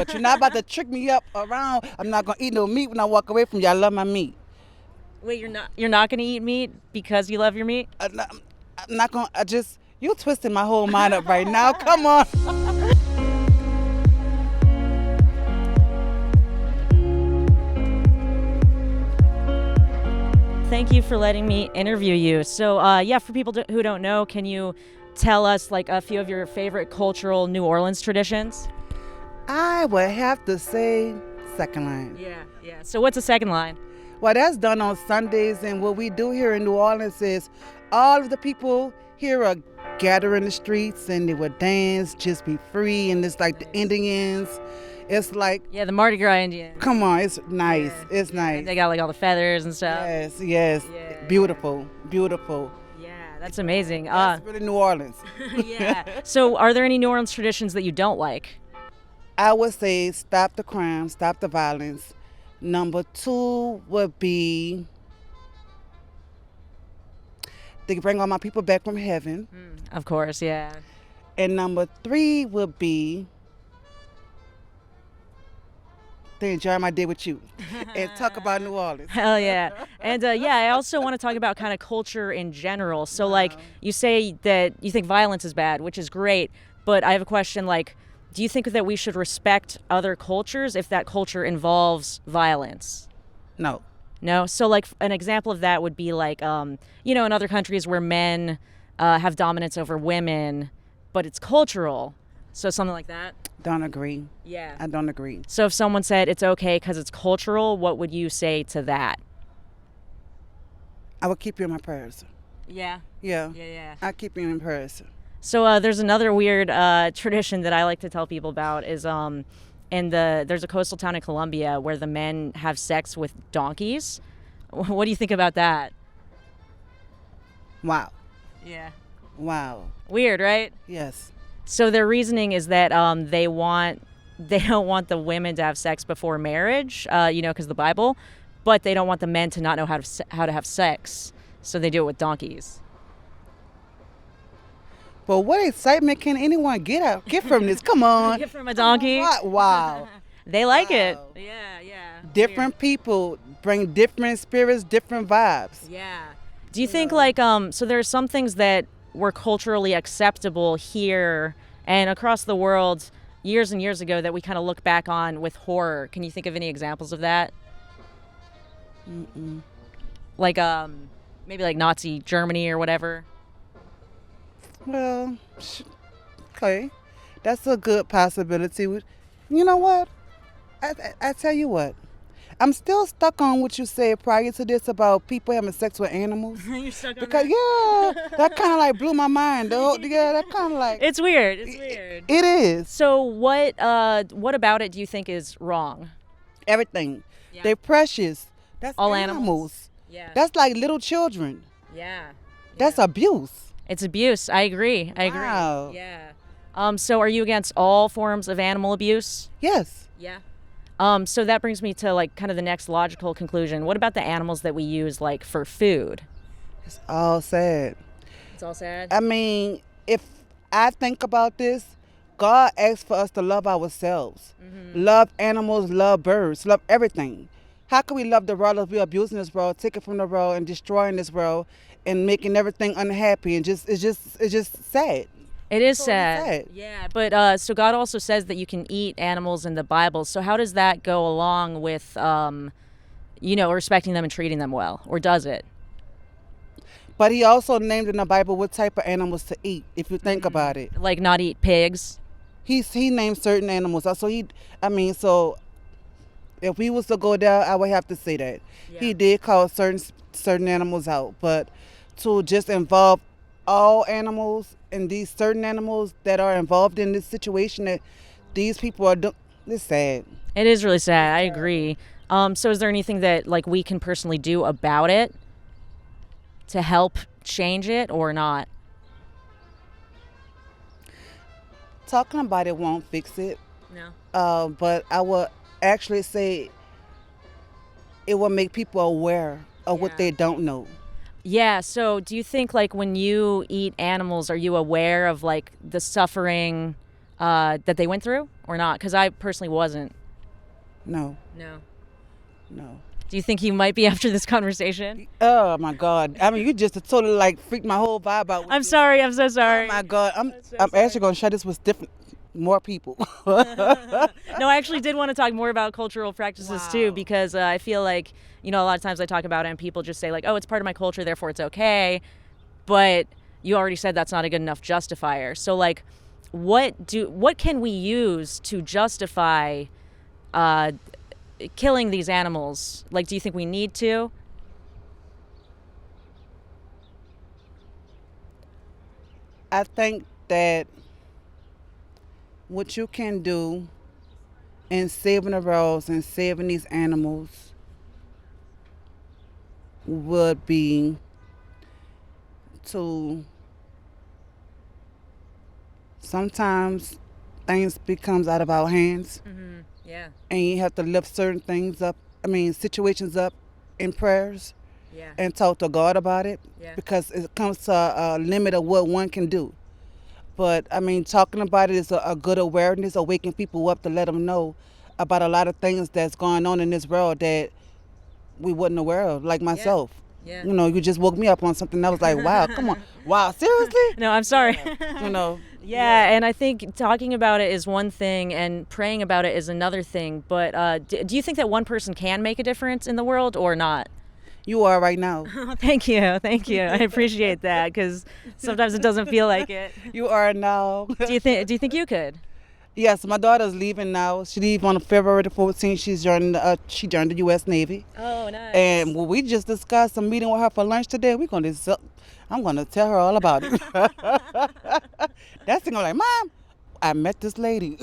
But you're not about to trick me up around. I'm not gonna eat no meat when I walk away from you. I love my meat. Wait, you're not going to eat meat because you love your meat? I'm not gonna. You twisting my whole mind up right now. Come on. Thank you for letting me interview you. So, yeah, for people who don't know, can you tell us like a few of your favorite cultural New Orleans traditions? I would have to say second line. Yeah. So, what's the second line? Well, that's done on Sundays, and what we do here in New Orleans is all of the people here are gather in the streets and they would dance, just be free, and it's like the Indians. It's like, Yeah, the Mardi Gras Indians. come on, it's nice. Yeah. It's nice. They got like all the feathers and stuff. Yes. Yeah. Beautiful. Yeah, that's amazing. That's really New Orleans. Yeah. So, are there any New Orleans traditions that you don't like? I would say stop the crime, stop the violence. Number 2 would be they bring all my people back from heaven. Of course, yeah. And number 3 would be they enjoy my day with you and talk about New Orleans. Hell yeah. And yeah, I also want to talk about kind of culture in general. So, like, you say that you think violence is bad, which is great. But I have a question, like, do you think that we should respect other cultures if that culture involves violence? No. No? So, like, an example of that would be like, in other countries where men have dominance over women, but it's cultural. So something like that? Don't agree. Yeah. I don't agree. So if someone said it's okay because it's cultural, what would you say to that? I would keep you in my prayers. Yeah. Yeah. Yeah. I keep you in prayers. So there's another weird tradition that I like to tell people about is there's a coastal town in Colombia where the men have sex with donkeys. What do you think about that? Wow. Yeah. Wow. Weird, right? Yes. So their reasoning is that they don't want the women to have sex before marriage, because the Bible, but they don't want the men to not know how to have sex, so they do it with donkeys. But what excitement can anyone get from this? Come on. Get from a donkey? Wow. They like it. Wow. Yeah. Different people bring different spirits, different vibes. Yeah. Do you think so there are some things that were culturally acceptable here and across the world years and years ago that we kind of look back on with horror? Can you think of any examples of that? Mm-mm. Like maybe like Nazi Germany or whatever? Well, okay. That's a good possibility. You know what? I tell you what. I'm still stuck on what you said prior to this about people having sex with animals. You're stuck on Because that kind of like blew my mind. That kind of like It's weird. It's weird. It is. So what about it do you think is wrong? Everything. Yeah. They're precious. That's All animals. Yeah. That's like little children. Yeah. That's abuse. It's abuse. I agree. Wow. Yeah. So are you against all forms of animal abuse? Yes. Yeah. So that brings me to like kind of the next logical conclusion. What about the animals that we use like for food? It's all sad. It's all sad. I mean, if I think about this, God asked for us to love ourselves, love animals, love birds, love everything. How can we love the world if we're abusing this world, taking from the world, and destroying this world, and making everything unhappy? And it's just sad. It is Totally sad. sad. Yeah, but so God also says that you can eat animals in the Bible. So how does that go along with, respecting them and treating them well, or does it? But He also named in the Bible what type of animals to eat. If you think about it, Like not eat pigs. He named certain animals. So if we was to go there, I would have to say that He did call certain animals out, but to just involve all animals and these certain animals that are involved in this situation that these people are doing, it's sad. It is really sad. I agree. So is there anything that like we can personally do about it to help change it or not? Talking about it won't fix it. No. But I would actually say it will make people aware of what they don't know. Yeah, so do you think like when you eat animals, are you aware of like the suffering that they went through or not? Because I personally wasn't. No, No. no. Do you think you might be after this conversation? Oh my God! I mean, you just totally like freaked my whole vibe out. With I'm this. sorry. I'm so sorry. Oh my God! I'm so actually gonna share this with more people. No, I actually did want to talk more about cultural practices too, because I feel like, a lot of times I talk about it and people just say like, oh, it's part of my culture, therefore it's okay. But you already said that's not a good enough justifier. So like, what can we use to justify killing these animals? Like, do you think we need to? I think that what you can do in saving the world and saving these animals would be to sometimes things becomes out of our hands Yeah. and you have to lift certain things up, situations up in prayers Yeah. and talk to God about it Yeah. because it comes to a limit of what one can do. But talking about it is a good awareness, awakening people up to let them know about a lot of things that's going on in this world that we wasn't aware of, like myself. Yeah. You just woke me up on something. I was like, wow, come on. Wow, seriously? No, I'm sorry. Yeah. And I think talking about it is one thing and praying about it is another thing. But do you think that one person can make a difference in the world or not? You are right now. Thank you. I appreciate that because sometimes it doesn't feel like it. You are now. Do you think you could? Yes, my daughter's leaving now. She leaves on February the 14th. She joined the U.S. Navy. Oh, nice. And we just discussed a meeting with her for lunch today. I'm gonna tell her all about it. That's thing I'm like, Mom, I met this lady.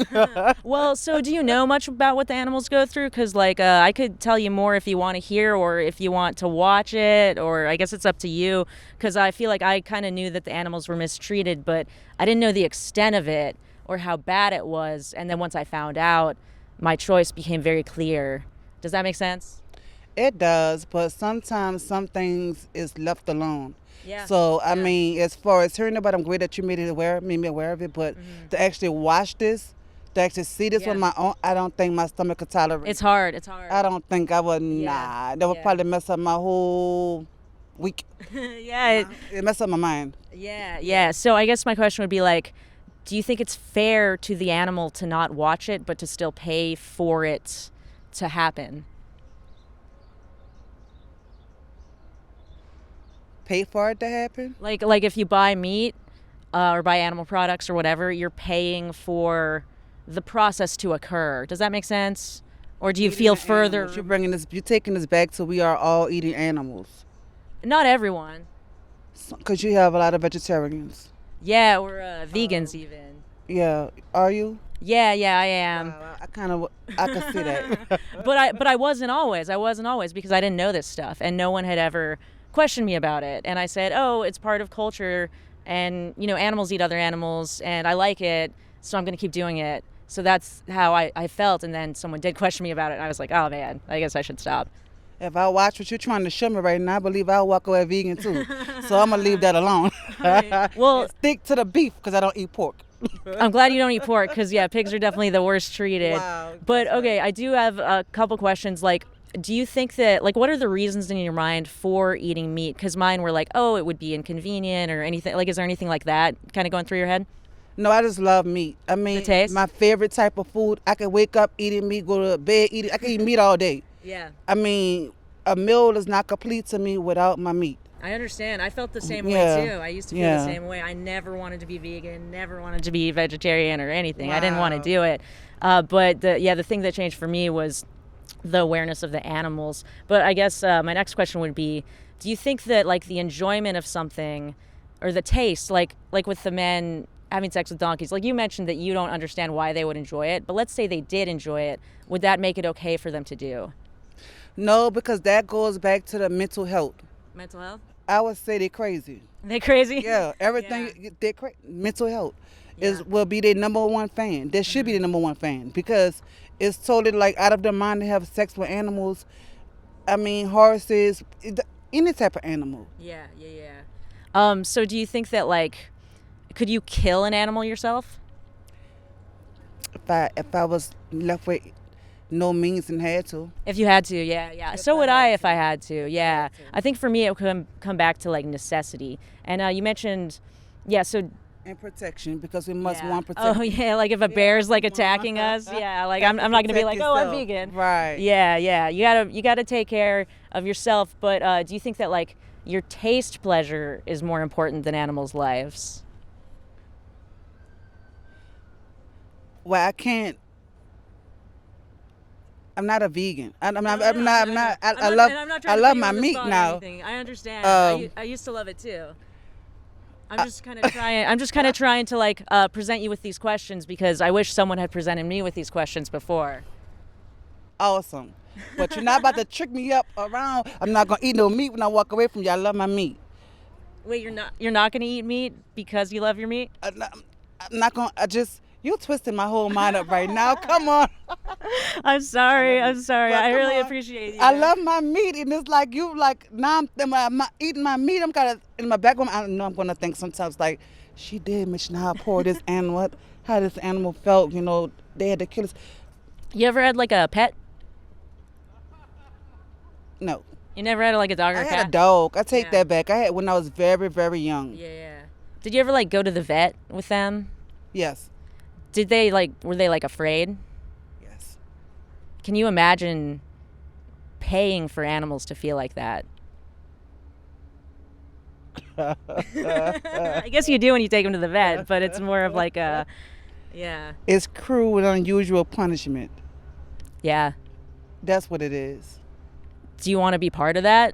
Well, so do you know much about what the animals go through? Because I could tell you more if you want to hear or if you want to watch it, or I guess it's up to you. Because I feel like I kind of knew that the animals were mistreated, but I didn't know the extent of it or how bad it was. And then once I found out, my choice became very clear. Does that make sense? It does, but sometimes some things is left alone. Yeah. So as far as hearing about it, I'm glad that you made me aware of it. But to actually watch this, to actually see this on my own, I don't think my stomach could tolerate. It's hard. I don't think I would. Nah, that would probably mess up my whole week. Yeah. It mess up my mind. Yeah. So I guess my question would be like, do you think it's fair to the animal to not watch it, but to still pay for it to happen? Pay for it to happen? Like if you buy meat or buy animal products or whatever, you're paying for the process to occur. Does that make sense? Or do you feel further? You're taking this back to we are all eating animals. Not everyone. Because you have a lot of vegetarians. Yeah, or vegans even. Yeah, are you? Yeah, I am. I can see that. But I wasn't always. I wasn't always because I didn't know this stuff, and no one had ever questioned me about it. And I said, oh, it's part of culture, and animals eat other animals, and I like it, so I'm going to keep doing it. So that's how I felt. And then someone did question me about it, and I was like, oh man, I guess I should stop. If I watch what you're trying to show me right now, I believe I'll walk away vegan too. So I'm going to leave that alone. Well, stick to the beef because I don't eat pork. I'm glad you don't eat pork because, pigs are definitely the worst treated. Wow. But, okay, I do have a couple questions. Do you think that, what are the reasons in your mind for eating meat? Because mine were oh, it would be inconvenient or anything. Is there anything like that kind of going through your head? No, I just love meat. The taste? My favorite type of food, I can wake up eating meat, go to bed eating. I can eat meat all day. Yeah. A meal is not complete to me without my meat. I understand. I felt the same way too. I used to feel the same way. I never wanted to be vegan, never wanted to be vegetarian or anything. Wow. I didn't want to do it. But the thing that changed for me was the awareness of the animals. But I guess my next question would be, do you think that the enjoyment of something or the taste, like with the men having sex with donkeys, you mentioned that you don't understand why they would enjoy it, but let's say they did enjoy it, would that make it okay for them to do? No, because that goes back to the mental health. Mental health? I would say they're crazy. They crazy? Yeah, everything. They're mental health will be their number one fan. They should be the number one fan because it's totally out of their mind to have sex with animals. Horses, any type of animal. Yeah. So do you think that could you kill an animal yourself? If I was left with no means and had to. If you had to, yeah, yeah. So would I if I had to, yeah. I think for me it would come back to like necessity. And you mentioned, yeah, so. And protection, because we must want Oh protection. yeah, like if a bear's like attacking us, yeah, like I'm not gonna be like, oh, I'm vegan. Right. Yeah, yeah. You gotta take care of yourself. But do you think that like your taste pleasure is more important than animals' lives? Well, I can't. I'm not a vegan. I'm not. I love. I love my meat now. I understand. Um, I used to love it too. I'm just kind of trying. I'm just kind of trying to like present you with these questions because I wish someone had presented me with these questions before. Awesome, but you're not about to trick me up around. I'm not gonna eat no meat when I walk away from you. I love my meat. Wait, you're not gonna eat meat because you love your meat? I'm not gonna. You twisting my whole mind up right now. Come on. I'm sorry. I really on. appreciate you. I love my meat, and it's like you like now. I'm eating my meat. I'm kind of in my background. I know I'm gonna think sometimes like she did mention how poor this animal, how this animal felt. You know, they had to kill us. You ever had like a pet? No. You never had like a dog or a cat? I had a dog. I take that back. I had when I was very, very young. Yeah. Did you ever like go to the vet with them? Yes. Were they like afraid? Yes. Can you imagine paying for animals to feel like that? I guess you do when you take them to the vet, but it's more of like a, yeah. It's cruel and unusual punishment. Yeah. That's what it is. Do you want to be part of that?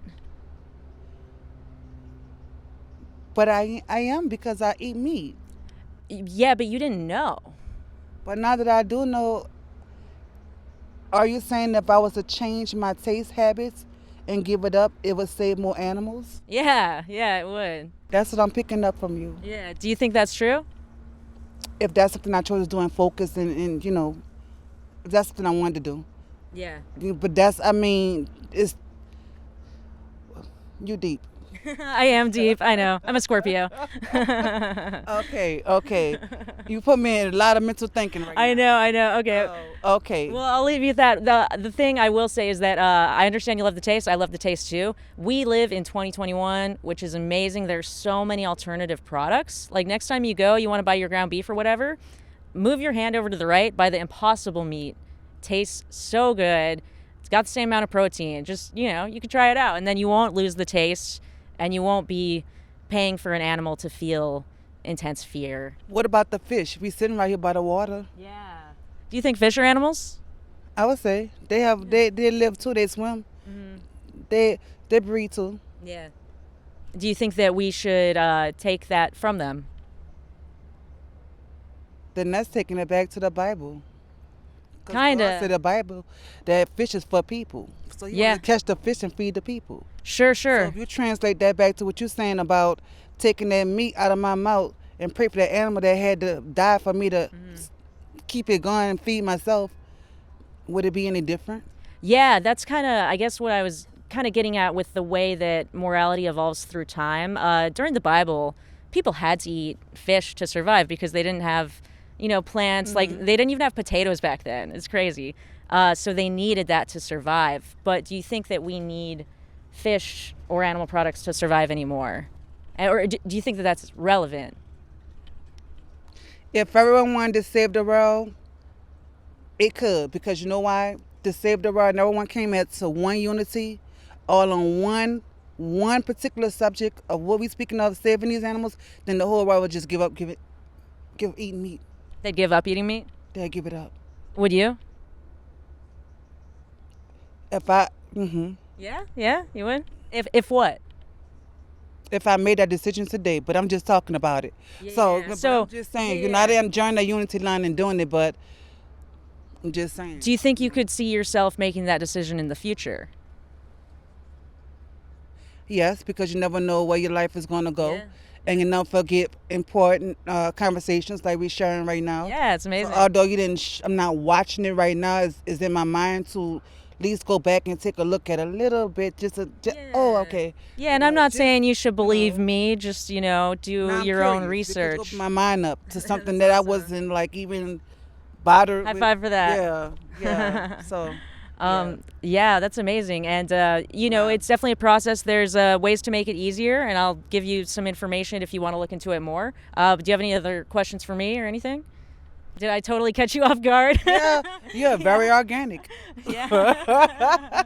But I am, because I eat meat. Yeah, but you didn't know. But now that I do know, are you saying that if I was to change my taste habits and give it up, it would save more animals? Yeah, it would. That's what I'm picking up from you. Yeah. Do you think that's true? If that's something I chose to do and focus and you know, if that's something I wanted to do. Yeah. But it's, you deep. I am deep. I know. I'm a Scorpio. Okay. You put me in a lot of mental thinking right now. I know. Okay. Oh, okay. Well, I'll leave you with that. The thing I will say is that I understand you love the taste. I love the taste too. We live in 2021, which is amazing. There's so many alternative products. Like next time you go, you want to buy your ground beef or whatever, move your hand over to the right, buy the Impossible meat. Tastes so good. It's got the same amount of protein. Just, you know, you can try it out and then you won't lose the taste. And you won't be paying for an animal to feel intense fear. What about the fish? We sitting right here by the water. Yeah. Do you think fish are animals? I would say they live too. They swim. Mm-hmm. They breathe too. Yeah. Do you think that we should take that from them? Then that's taking it back to the Bible. Kind of. To the Bible, that fish is for people. So you want to catch the fish and feed the people. Sure. So if you translate that back to what you're saying about taking that meat out of my mouth and pray for that animal that had to die for me to keep it going and feed myself, would it be any different? Yeah, that's kind of, I guess, what I was kind of getting at with the way that morality evolves through time. During the Bible, people had to eat fish to survive because they didn't have, you know, plants. Like they didn't even have potatoes back then. It's crazy. So they needed that to survive. But do you think that we need fish or animal products to survive anymore? Or do you think that that's relevant? If everyone wanted to save the world, it could. Because you know why? To save the world, and everyone came to one unity, all on one particular subject of what we speaking of, saving these animals, then the whole world would just give up eating meat. They'd give up eating meat? They'd give it up. Would you? Yeah, you would? If what? If I made that decision today, but I'm just talking about it. Yeah. So I'm just saying, you know, I didn't join the unity line and doing it, but I'm just saying. Do you think you could see yourself making that decision in the future? Yes, because you never know where your life is going to go. Yeah. And you never forget important conversations like we're sharing right now. Yeah, it's amazing. So although you didn't, I'm not watching it right now. It's in my mind to at least go back and take a look at a little bit. Oh, okay. Yeah, and I'm not saying you should believe me. Just do your own research. Open my mind up to something that I wasn't like even butter. High five for that. Yeah. So. Yeah, that's amazing. And, it's definitely a process. There's ways to make it easier, and I'll give you some information if you want to look into it more. Do you have any other questions for me or anything? Did I totally catch you off guard? Yeah, very organic. Yeah.